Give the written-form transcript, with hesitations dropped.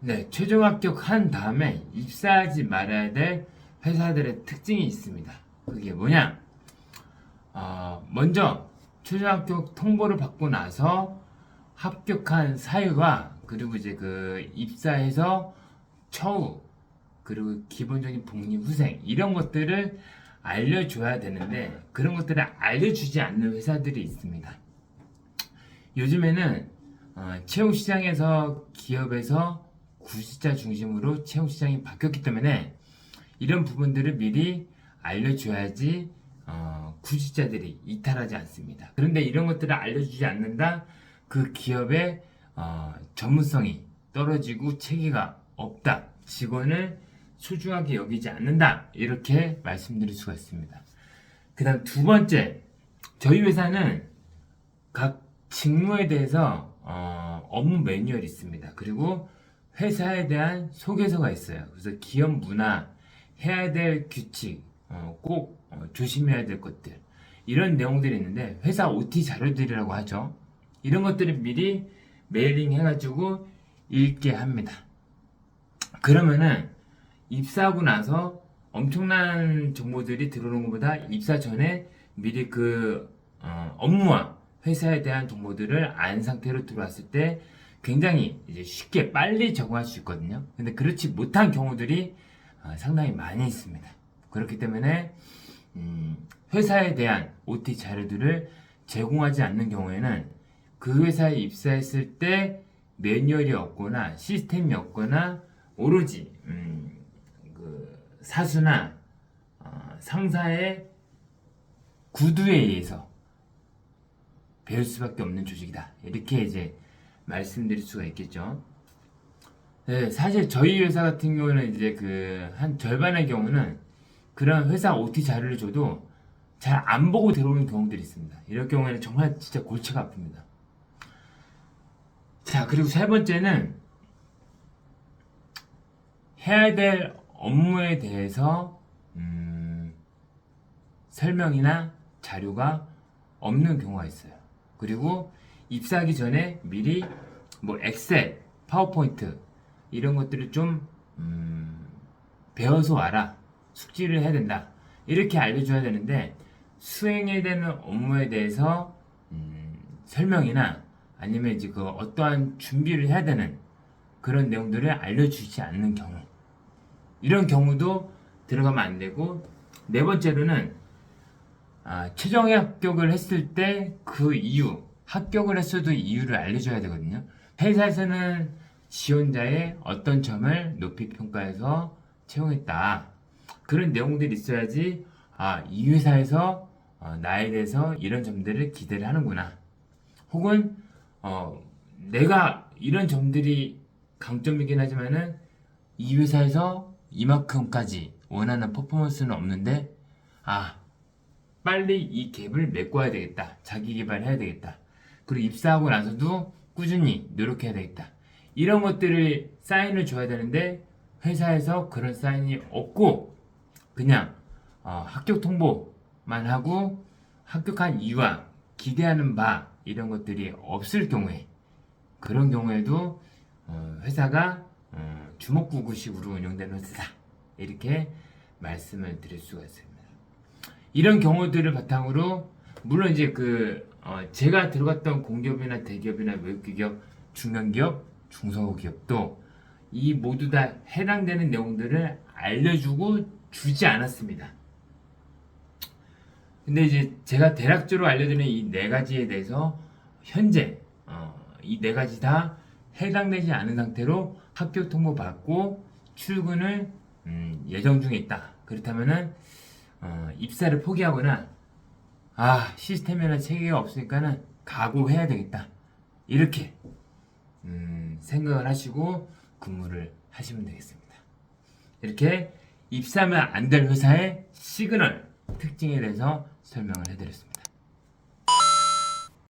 네, 최종 합격한 다음에 입사하지 말아야 될 회사들의 특징이 있습니다. 그게 뭐냐? 먼저 최종 합격 통보를 받고 나서 합격한 사유와 그리고 이제 그 입사해서 처우 그리고 기본적인 복리 후생 이런 것들을 알려줘야 되는데 그런 것들을 알려주지 않는 회사들이 있습니다. 요즘에는 채용 시장에서 기업에서 구직자 중심으로 채용 시장이 바뀌었기 때문에 이런 부분들을 미리 알려줘야지 구직자들이 이탈하지 않습니다. 그런데 이런 것들을 알려주지 않는다 그 기업의 전문성이 떨어지고 체계가 없다, 직원을 소중하게 여기지 않는다, 이렇게 말씀드릴 수가 있습니다. 그 다음 두 번째, 저희 회사는 각 직무에 대해서 업무 매뉴얼이 있습니다. 그리고 회사에 대한 소개서가 있어요. 그래서 기업 문화, 해야 될 규칙, 꼭 조심해야 될 것들, 이런 내용들이 있는데 회사 OT 자료들이라고 하죠. 이런 것들을 미리 메일링 해가지고 읽게 합니다. 그러면은 입사하고 나서 엄청난 정보들이 들어오는 것보다 입사 전에 미리 그 업무와 회사에 대한 정보들을 안 상태로 들어왔을 때 굉장히 이제 쉽게 빨리 적응할 수 있거든요. 근데 그렇지 못한 경우들이 상당히 많이 있습니다. 그렇기 때문에 회사에 대한 OT 자료들을 제공하지 않는 경우에는 그 회사에 입사했을 때 매뉴얼이 없거나 시스템이 없거나 오로지 그 사수나 상사의 구두에 의해서 배울 수밖에 없는 조직이다, 이렇게 이제 말씀드릴 수가 있겠죠. 네, 사실 저희 회사 같은 경우는 이제 그 한 절반의 경우는 그런 회사 OT 자료를 줘도 잘 안 보고 들어오는 경우들이 있습니다. 이럴 경우에는 정말 진짜 골치가 아픕니다. 자, 그리고 세 번째는 해야 될 업무에 대해서 설명이나 자료가 없는 경우가 있어요. 그리고 입사하기 전에 미리 뭐 엑셀, 파워포인트 이런 것들을 좀 배워서 와라, 숙지를 해야 된다, 이렇게 알려줘야 되는데 수행해야 되는 업무에 대해서 설명이나 아니면 이제 그 어떠한 준비를 해야 되는 그런 내용들을 알려주지 않는 경우, 이런 경우도 들어가면 안 되고, 네 번째로는 최종 합격을 했을 때 그 이유, 합격을 했어도 이유를 알려줘야 되거든요. 회사에서는 지원자의 어떤 점을 높이 평가해서 채용했다, 그런 내용들이 있어야지 이 회사에서 나에 대해서 이런 점들을 기대를 하는구나, 혹은 내가 이런 점들이 강점이긴 하지만은 이 회사에서 이만큼까지 원하는 퍼포먼스는 없는데 빨리 이 갭을 메꿔야 되겠다, 자기 개발해야 되겠다, 그리고 입사하고 나서도 꾸준히 노력해야 되겠다, 이런 것들을 사인을 줘야 되는데 회사에서 그런 사인이 없고 그냥 합격 통보만 하고 합격한 이유와 기대하는 바 이런 것들이 없을 경우에, 그런 경우에도 회사가 주먹구구식으로 운영되는 회사다, 이렇게 말씀을 드릴 수가 있습니다. 이런 경우들을 바탕으로 물론 이제 제가 들어갔던 공기업이나 대기업이나 외국기업, 중견기업, 중소기업도 이 모두 다 해당되는 내용들을 알려주고 주지 않았습니다. 근데 이제 제가 대략적으로 알려드리는 이 네 가지에 대해서 현재 이 네 가지 다 해당되지 않은 상태로 합격 통보 받고 출근을 예정 중에 있다. 그렇다면은 입사를 포기하거나 시스템이나 체계가 없으니까는 각오해야 되겠다, 이렇게 생각을 하시고 근무를 하시면 되겠습니다. 이렇게 입사하면 안 될 회사의 시그널 특징에 대해서 설명을 해드렸습니다.